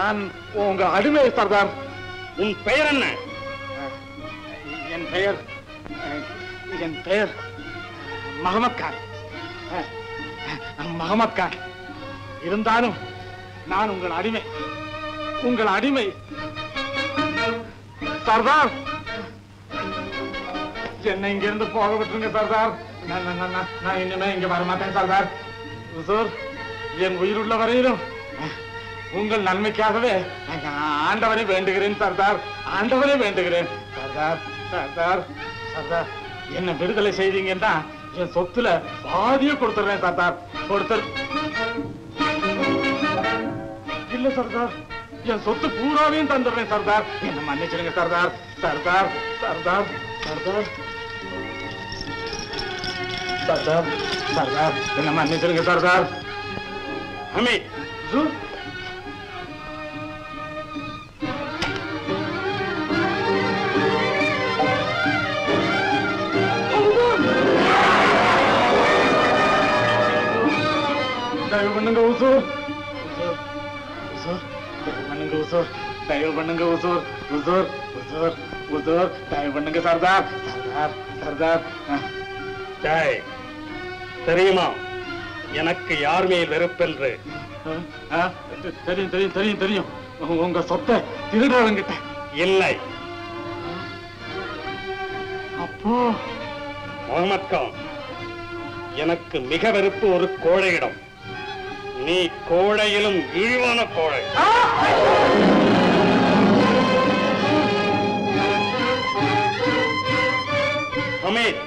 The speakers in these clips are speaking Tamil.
நான் உங்க அடிமை சர்தார். உன் பெயர் என்ன? என் பெயர் மஹமத் கான். மஹமத் கான். இருந்தாலும் நான் உங்கள் அடிமை சர்தார். என்னை இங்கிருந்து போக விட்டுருங்க சர்தார். நான் இனிமே இங்க வரமாட்டேன் சர்தார். என் உயிருள்ள வரையிலும் உங்கள் நன்மைக்காகவே ஆண்டவரை வேண்டுகிறேன் சர்தார். ஆண்டவரை வேண்டுகிறேன் சர்தார். சர்தார் சர்தார் என்ன விடுதலை செய்தீங்கன்னா என் சொத்துல பாதிய கொடுத்துறேன் சர்தார். இல்ல சர்தார், என் சொத்து பூராவையும் தந்துடுறேன் சர்தார். என்ன மன்னிச்சிருங்க சர்தார். சர்தார் சர்தார் சர்தார் சர்தார் சர்தார் என்ன மன்னிச்சிருங்க சர்தார். அமீத், தயவு பண்ணுங்க உசூர். பண்ணுங்க உசூர். தயவு பண்ணுங்க உசூர். உசூர் உசூர் உசூர் தயவு பண்ணுங்க சர்தார். சர்தார் சர்தார். தெரியுமா எனக்கு யார் மேல் வெறுப்பென்று? தெரியும் தெரியும் தெரியும் தெரியும். உங்க சொத்தை திருடுறவங்கிட்ட. இல்லை. அப்போ முகமது கான், எனக்கு மிக வெறுப்பு ஒரு கோழையிடம். நீ கோழையிலும் இழிவான கோழை. அமீத்,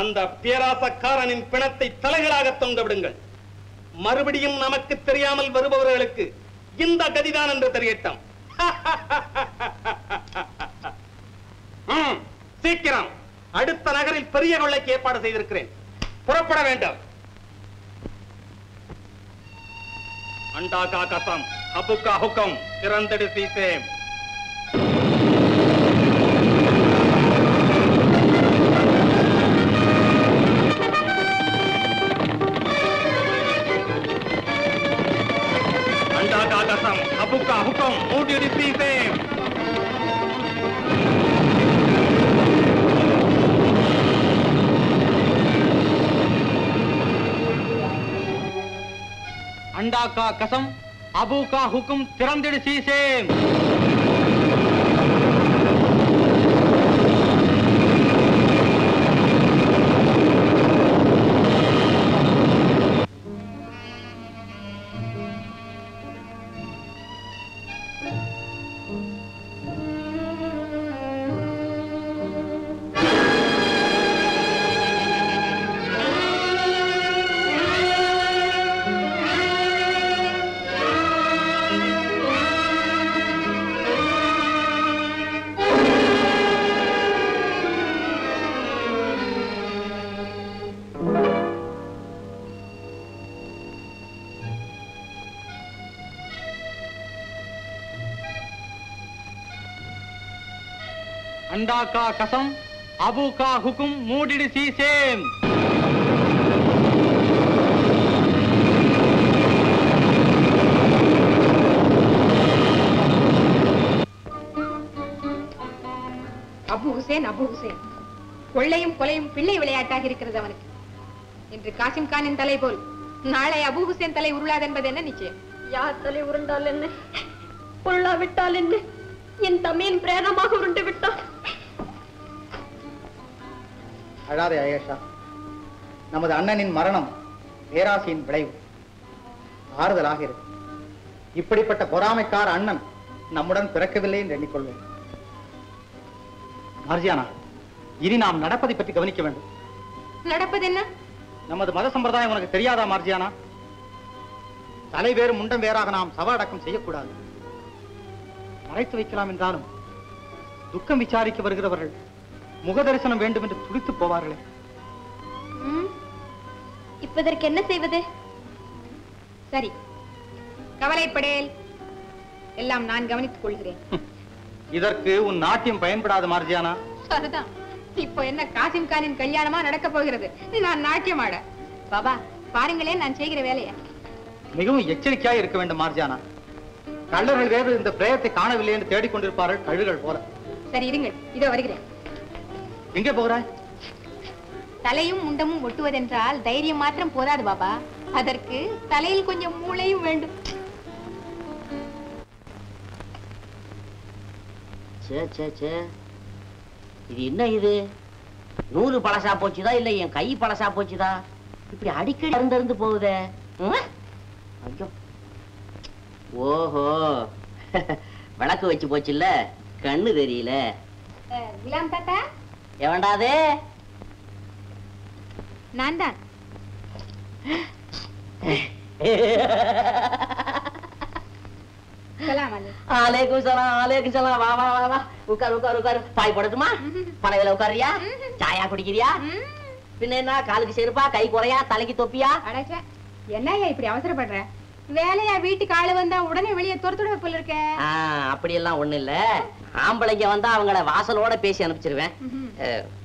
அந்த பேராசக்காரனின் பிணத்தை தலைகளாக தொங்க விடுங்கள். மறுபடியும் நமக்கு தெரியாமல் வருபவர்களுக்கு இந்த கதிதான் என்று தெரியட்டும். சீக்கிரம் அடுத்த நகரில் பெரிய கொள்ளைக்கு ஏற்பாடு செய்திருக்கிறேன். புறப்பட வேண்டும். அண்டா கா கசம், அபு கா ஹுக்கம், திறந்தடு சீசேம். अबू का हुक्म मोटी रिश्ती से अंडा का कसम अबू का हुक्म तिरंदिड़सी से अंडा का कसम अबू का हुक्म मूडिड सी सेम. அபு ஹுசேன் கொள்ளையும் கொலையும் பிள்ளை விளையாட்டாக இருக்கிறது அவனுக்கு. இன்று காசிம் கானின் தலை போல் நாளை அபு ஹுசேன் தலை உருளாது என்பது என்ன நிச்சயம்? யார் தலை உருண்டால் என்ன, கொள்ளாவிட்டால் என்ன, என் தம்மையின் பிரேதமாக உருண்டு விட்டான். அழாதே ஆயேஷா. நமது அண்ணனின் மரணம் பேராசையின் விளைவு. ஆறுதலாக இருக்கு. இப்படிப்பட்ட பொறாமைக்கார அண்ணன் நம்முடன் பிறக்கவில்லை என்று எண்ணிக்கொள்வேன். மார்ஜியானா, இனி நாம் நடப்பதை பற்றி கவனிக்க வேண்டும். நடப்பது என்ன? நமது மத சம்பிரதாயம் உனக்கு தெரியாதா மார்ஜியானா? தலை வேறு முண்டம் வேறாக நாம் சவ அடக்கம் செய்யக்கூடாது. மறைத்து வைக்கலாம் என்றாலும் துக்கம் விசாரிக்க வருகிறவர்கள் முக தரிசனம் வேண்டும் என்று துடித்து போவார்களே. இப்பதற்கு என்ன செய்வது? சரி, கவலைப்படேல், எல்லாம் நான் கவனித்துக் கொள்கிறேன். இதற்கு உன் நாட்டியம் பயன்படாது மார்ஜியானா. சரிதான். இப்போ என்ன காசிம் கானின் கல்யாணமா நடக்க போகிறது? நான் நாட்டியம் ஆட? பாபா, பாருங்களேன் நான் செய்கிற வேலையை. மிகவும் எச்சரிக்கையாக இருக்க வேண்டும் மார்ஜியானா. கள்ளர்கள் வேறு இந்த பிரயத்தை காணவில்லை என்று தேடிக்கொண்டிருப்பார்கள், கழுகுகள் போல. சரி இருங்கள், இதோ வருகிறேன். எங்கே போகிறாய்? தலையும் முண்டமும் ஒட்டுவதென்றால் தைரியம் மாத்திரம் போதாது பாபா, அதற்கு தலையில் கொஞ்சம் மூளையும் வேண்டும். இது என்ன? இது நூறு பழசா போச்சுதா இல்ல என் கை பழசா போச்சுதா? இப்படி அடிக்கடி இருந்து போகுதே. ஐயோ, ஓஹோ, விளக்கு வச்சு போச்சு இல்ல, கண்ணு தெரியல. குலாம் தாத்தா, எவன்டாதே? நான் தான். அலைக்கும் சலாம், அலைக்கும் சலாம். வா வா வா வா, உட்காரு உட்காரு உட்காரு. பாய் போடட்டுமா? பனையில உட்காரியா? சாயா குடிக்கிறியா? பின்ன என்ன, காலுக்கு செருப்பா, கை குறையா, தலைக்கு தொப்பியா? அடச்சே, என்னையா இப்படி அவசரப்படுற? வேலையா வீட்டுக்கு ஆளு வந்தா உடனே வெளியே துரத்துட போல இருக்க. அப்படி எல்லாம் ஒண்ணு இல்ல. ஆம்பளைங்க வந்தா அவங்கள வாசலோட பேசி அனுப்பிச்சிருவேன்.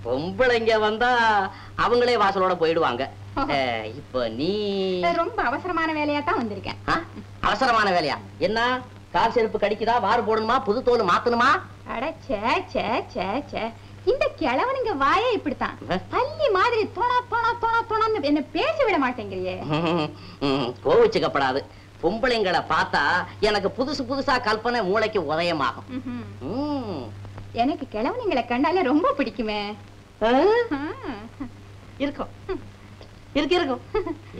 பொம்பளைங்க வந்தா அவங்களே வாசலோட போயிடுவாங்க. இப்ப நீ ரொம்ப அவசரமான வேலையா தான் வந்திருக்கேன். அவசரமான வேலையா? என்ன, கால் செருப்பு கடிக்குதா? வாறு போடணுமா? புது தோல் மாத்தணுமா? அடச்சே சே சே சே, இந்த கிழவனுங்க வாயே இப்படித்தான், பள்ளி மாதிரி தோணா தோணா தோணா தோணான்னு என்ன பேச விட மாட்டேங்கிறியே. கோவிச்சுக்கப்படாது. பொம்பளைங்களை பார்த்தா எனக்கு புதுசு புதுசா கல்பனை மூளைக்கு உதயமாகும். எனக்கு கிழவனுங்களை கண்டாலே ரொம்ப பிடிக்குமே. இருக்கும் இருக்கு இருக்கும்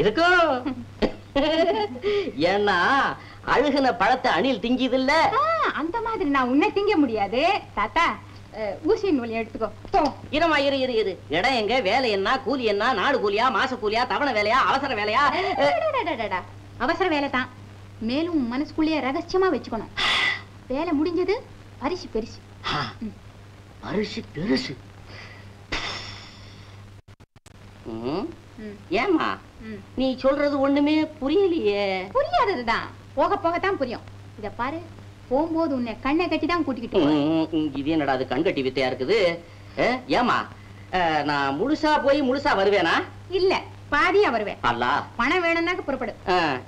இருக்கும். ஏன்னா அழுகுன பழத்தை அணில் திங்கிது இல்ல, அந்த மாதிரி நான் உன்னை திங்க முடியாது. தாத்தா, ஊசி நூல் எடுத்துக்கோ. இருமா, இரு இரு இரு. இடம் எங்க, வேலை என்ன, கூலி என்ன, நாடு கூலியா, மாச கூலியா, தவணை வேலையா, அவசர வேலையா? அவசர வேலை தான். மேலும் மனசுக்குள்ளேயே ரகசியமா வச்சுக்கணும். வேலை முடிஞ்சது, பரிசு பெருசு. பரிசு பெருசு? ஏமா நீ சொல்றது ஒண்ணுமே புரியலையே. புரியாததுதான், போக போகத்தான் புரியும். இத பாரு, போகும்போது உன்னை கண்ணை கட்டி தான் கூட்டிக்கிட்டு. இது என்னடா அது, கண் கட்டி வித்தையா இருக்குது? ஏமா, நான் முழுசா போய் முழுசா வருவேனா? இல்ல, பாதியா வருவேன். அல்லா, பணம் வேணும்னாக்க புறப்படு.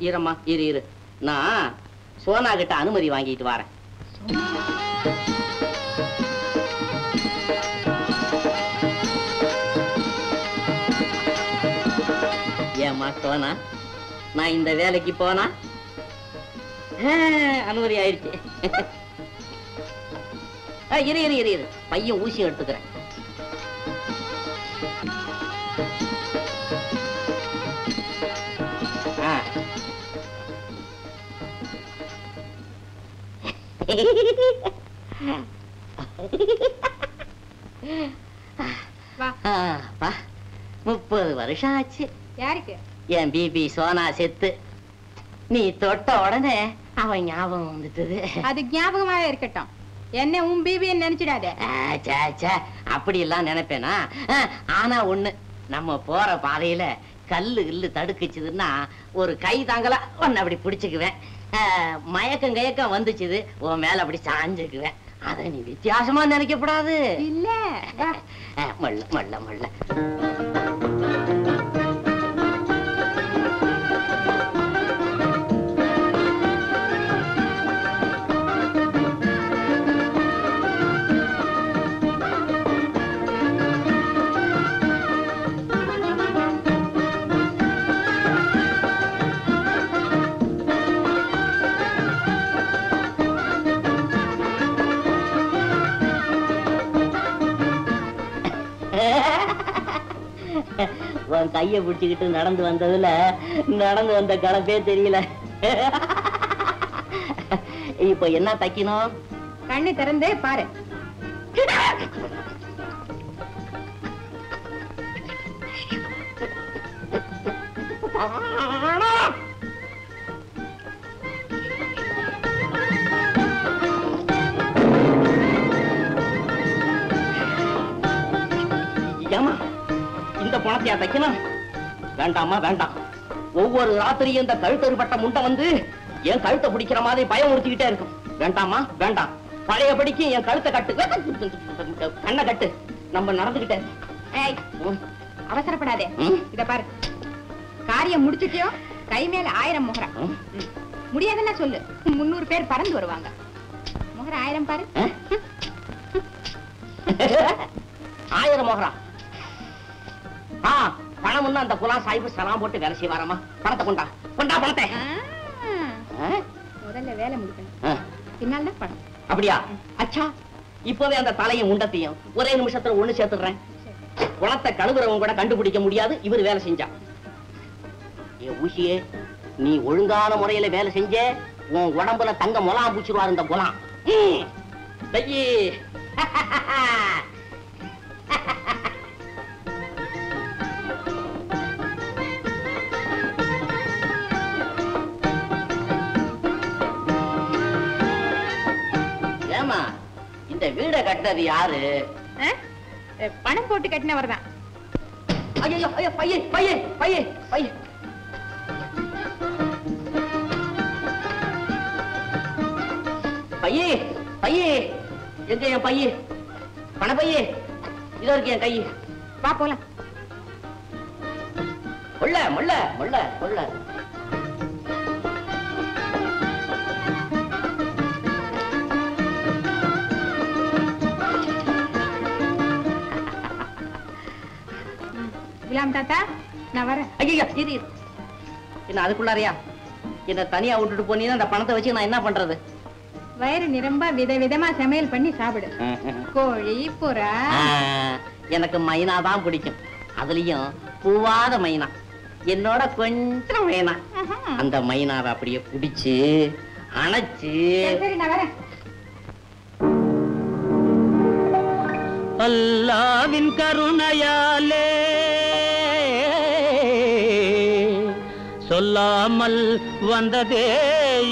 இருமா, இரு இரு, நான் சோனா கிட்ட அனுமதி வாங்கிட்டு வரேன். ஏமா சோனா, நான் இந்த வேலைக்கு போனா அனுமதி ஆயிடுச்சு. இரு இரு இரு இரு, பையன் ஊசி எடுத்துக்கிறேன். வா. 30 வருஷம் ஆச்சு. யாருக்கு? என் பிபி சோனா செத்து. நீ தொட்ட உடனே அவன் ஞாபகம் வந்துட்டது. அது ஞாபகமாவே இருக்கட்டும், என்ன உன் பிபி நினைச்சிடாத. அப்படி எல்லாம் நினைப்பேனா? ஆனா ஒண்ணு, நம்ம போற பாதையில கல்லு இல்லு தடுக்குச்சுதுன்னா ஒரு கை தாங்கல ஒன்னு அப்படி பிடிச்சுக்குவேன். மயக்கம் கயக்கம் வந்துச்சுது, உன் மேல அப்படி சாஞ்சுக்குவேன். அத நீ வித்தியாசமா நினைக்கப்படாது. இல்ல, மல்ல மல்ல மல்ல. உன் கைய பிடிச்சுக்கிட்டு நடந்து வந்ததுல நடந்து வந்த கலப்பே தெரியல. இப்ப என்ன தைக்கணும்? கண்ணு திறந்து பாரு. ஏமா இந்த பணத்தையா தைக்கணும்? வேண்டாமா வேண்டாம். ஒவ்வொரு ராத்திரியும் இந்த கழுத்தறுபட்ட முண்டை வந்து என் கழுத்தை பிடிக்கிற மாதிரி பயம் உறுத்திக்கிட்டே இருக்கும். வேண்டாமா வேண்டாம். பழையபடிக்கு என் கழுத்தை கட்டு, கண்ணை கட்டு. நம்ம நடந்துகிட்டேன். அவசரப்படாதே. இத பாரு, காரியம் முடிச்சுட்டியோ கை மேல 1000 முகரா. முடியாதுன்னா சொல்லு, 300 பேர் பறந்து வருவாங்க. முகரா 1000 பாரு. 1000 முகரா. பணம் ஒண்ணு அந்த குலா சாஹிப் சலாம் போட்டு வேலை செய்வாரமா. பணத்தை கொண்டா கொண்டா பணத்தை. முதல்ல வேலை முடிக்கணும், பின்னால பணம். அப்படியா? அச்சா, இப்போவே அந்த தலையும் முண்டத்தையும் ஒரே நிமிஷத்துல ஒண்ணு சேர்த்துடுறேன். குளத்தை கழுவுறவங்க கூட கண்டுபிடிக்க முடியாது இவர் வேலை செஞ்சா. ஏ ஊசியே, நீ ஒழுங்கான முறையில வேலை செஞ்ச உன் உடம்புல தங்க முலாம் பூச்சிருவாரு இந்த குலாம். ஏமா இந்த வீட கட்டது யாரு? பணம் போட்டு கட்டினவர் தான். ஐயோ ஐயோ, பையே பையே பையே பையே. பையே பையே, எங்க என் பையே? பண பையே இதோ இருக்கு என் கை. வா போலாம். முள்ள முள்ள முள்ள முள்ள. குலாம் தாத்தா, நான் வரேன். ஐயா இரு இரு. என்ன அதுக்குள்ளாரியா? என்ன தனியா விட்டுட்டு போனீங்கன்னா அந்த பணத்தை வச்சு நான் என்ன பண்றது? வயிறு நிரம்ப விதவிதமா சமையல் பண்ணி சாப்பிடு. கோழி, புறா. எனக்கு மைனா தான் பிடிக்கும். அதுலயும் பூவாத மைனா. என்னோட கொஞ்சம் மைனா. அந்த மைனாவை அப்படியே பிடிச்சு அணைச்சு. சரி, நான் வரேன். அல்லாவின் கருணையாலே சொல்லாமல் வந்ததே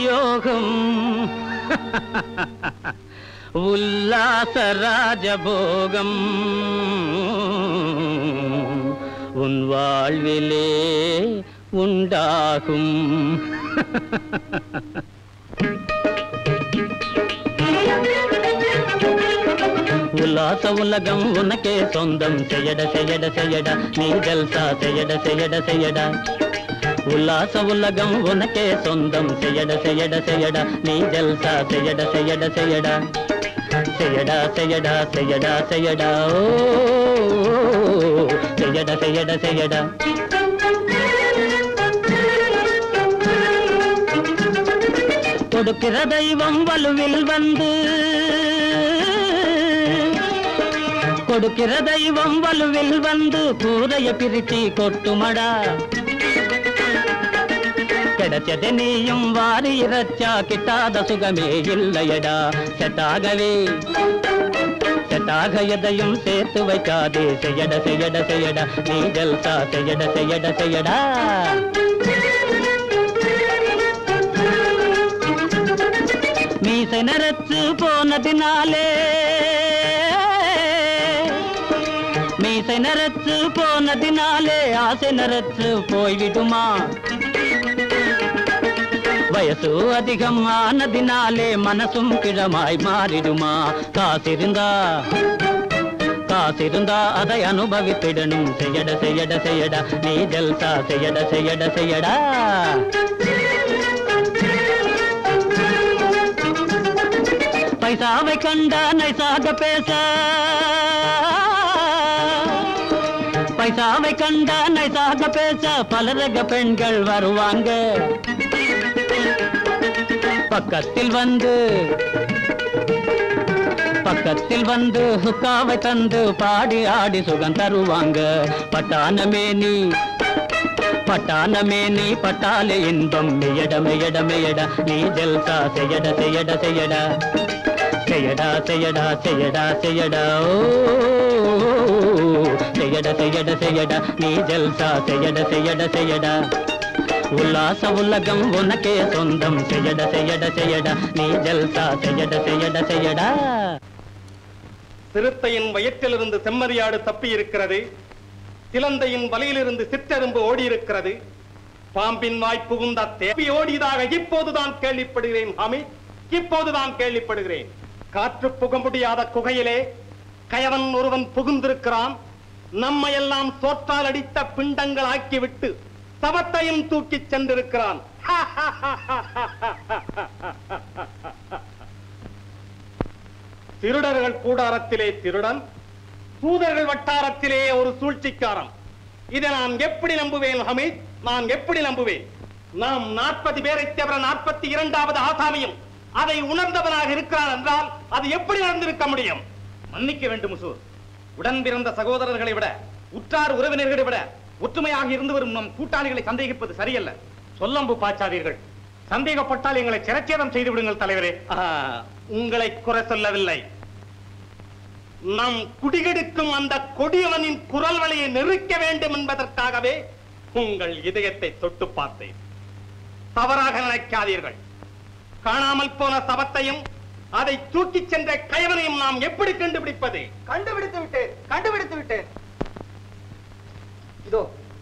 யோகம். உல்லாச ராஜபோகம் உன் வாழ்விலே உண்டாகும். உல்லாச உலகம் உனக்கே சொந்தம். செய்யட செய்யட செய்யட நீ ஜல்சா. செய்யட செய்யட செய்யட. உல்லாச உலகம் உனக்கே சொந்தம். செய்யட செய்யட செய்யட நீ ஜல்சா. செய்யட செய்யட செய்யட செய்யடா செய்யடா செய்யடா செய்யடா. ஓ செய்யட செய்யட செய்யடா. கொடுக்கிற தெய்வம் வலுவில் வந்து, கொடுக்கிற தெய்வம் வலுவில் வந்து கூரைய பிரிச்சி கொட்டுமடா. கிடைச்சது நீயும் வாரி இறைச்சா கிட்டாத சுகமே இல்லையடா. செட்டாகவே செட்டாக எதையும் சேர்த்து வைக்காதே. செய்யட செய்யட செய்யடா நீ ஜல்சா. செய்யட செய்யட செய்யடா. மீசை நரைச்சு போனதினாலே, மீசை நரைச்சு போனதினாலே ஆசை நரைச்சு போய்விடுமா. வயசு அதிகம் ஆனதினாலே மனசும் கிழமாய் மாறிடுமா. காசிருந்தா காசிருந்தா அதை அனுபவித்திடணும். செய்யட செய்யட செய்யடா நீ ஜல்சா. செய்யட செய்யட செய்யடா. பைசாவை கண்டா நைசாக பேச, பைசாவை கண்டா நைசாக பேச பலரக பெண்கள் வருவாங்க. பக்கத்தில் வந்து பக்கத்தில் வந்து ஹுக்காவை தந்து பாடி ஆடி சுகம் தருவாங்க. பட்டானமே நீ பட்டானமே நீ பட்டாலே இன்பம் மெயட மெயட மெயட நீ ஜல்சா செய்யட செய்யட செய்யடா செய்யடா செய்யடா செய்யடா செய்யடா ஓ செய்யட செய்யட செய்யடா நீ ஜல்சா செய்யட செய்யட செய்யடா உல்லாச உலகம் உனக்கே சொந்தம் செய்யட செய்யட செய்யடா நீ ஜல்சா செய்யட செய்யட செய்யடா. சிறுத்தையின் வயிற்றிலிருந்து செம்மறியாடு தப்பி இருக்கிறது, சிலந்தையின் வலையிலிருந்து சிற்றெரும்பு ஓடி இருக்கிறது, பாம்பின் வாய் புகுந்த தேவி ஓடியதாக இப்போதுதான் கேள்விப்படுகிறேன் ஹமீத், இப்போதுதான் கேள்விப்படுகிறேன். காற்று புக முடியாத குகையிலே கயவன் ஒருவன் புகுந்திருக்கிறான். நம்மையெல்லாம் சோற்றால் அடித்த பிண்டங்கள் ஆக்கிவிட்டு சவத்தையும் தூக்கி சென்றிருக்கிறான். திருடர்கள் கூடாரத்திலே திருடன், தூதர்கள் வட்டாரத்திலே ஒரு சூழ்ச்சிக்காரன். இதை நான் எப்படி நம்புவேன் ஹமீத், நான் எப்படி நம்புவேன்? நாம் 40 பேரை தவிர 42வது ஆசாமியும் அதை உணர்ந்தவனாக இருக்கிறான் என்றால் அது எப்படி நடந்திருக்க முடியும்? மன்னிக்க வேண்டும் முசூர். உடன் பிறந்த சகோதரர்களை விட, உற்றார் உறவினர்களை விட ஒற்றுமையாக இருந்து வரும் நம் கூட்டாளிகளை சந்தேகிப்பது சரியல்ல. சொல்லம்பு பாய்ச்சாதீர்கள். சந்தேகப்பட்டால் எங்களை சிரச்சேதம் செய்து விடுங்கள் தலைவரே. உங்களை குறை சொல்லவில்லை. நம் குடிகெடுக்கும் அந்த கொடியவனின் குரல் வழியை நெருக்க வேண்டும் என்பதற்காகவே உங்கள் இதயத்தை தொட்டு பார்த்தேன். தவறாக நினைக்காதீர்கள். காணாமல் போன சவத்தையும் அதை தூக்கி சென்ற கயவனையும் நாம் எப்படி கண்டுபிடிப்பது? கண்டுபிடித்து விட்டேன். இதோ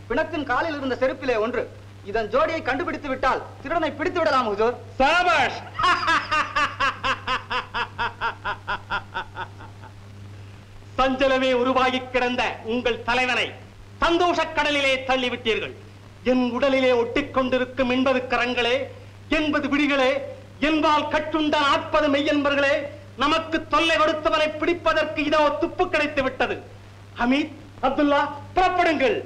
பிணத்தின் காலில் இருந்த செருப்பிலே ஒன்று. இதன் ஜோடியை கண்டுபிடித்து விட்டால் திருடனை பிடித்து விடலாம் ஹுசூர். சாபாஷ். சஞ்சலமே உருவாகி கிடந்த உங்கள் தலைவனை சந்தோஷ கடலிலே தள்ளிவிட்டீர்கள். என் உடலிலே ஒட்டிக்கொண்டிருக்கும் 80 கரங்களே, 80 விடிகளே, என்பால் கட்டுண்ட 40 மெய்யன்பர்களே, நமக்கு தொல்லை கொடுத்தவனை பிடிப்பதற்கு இதோ துப்பு கிடைத்து விட்டது. ஹமீத், அப்துல்லா, புறப்படுங்கள்.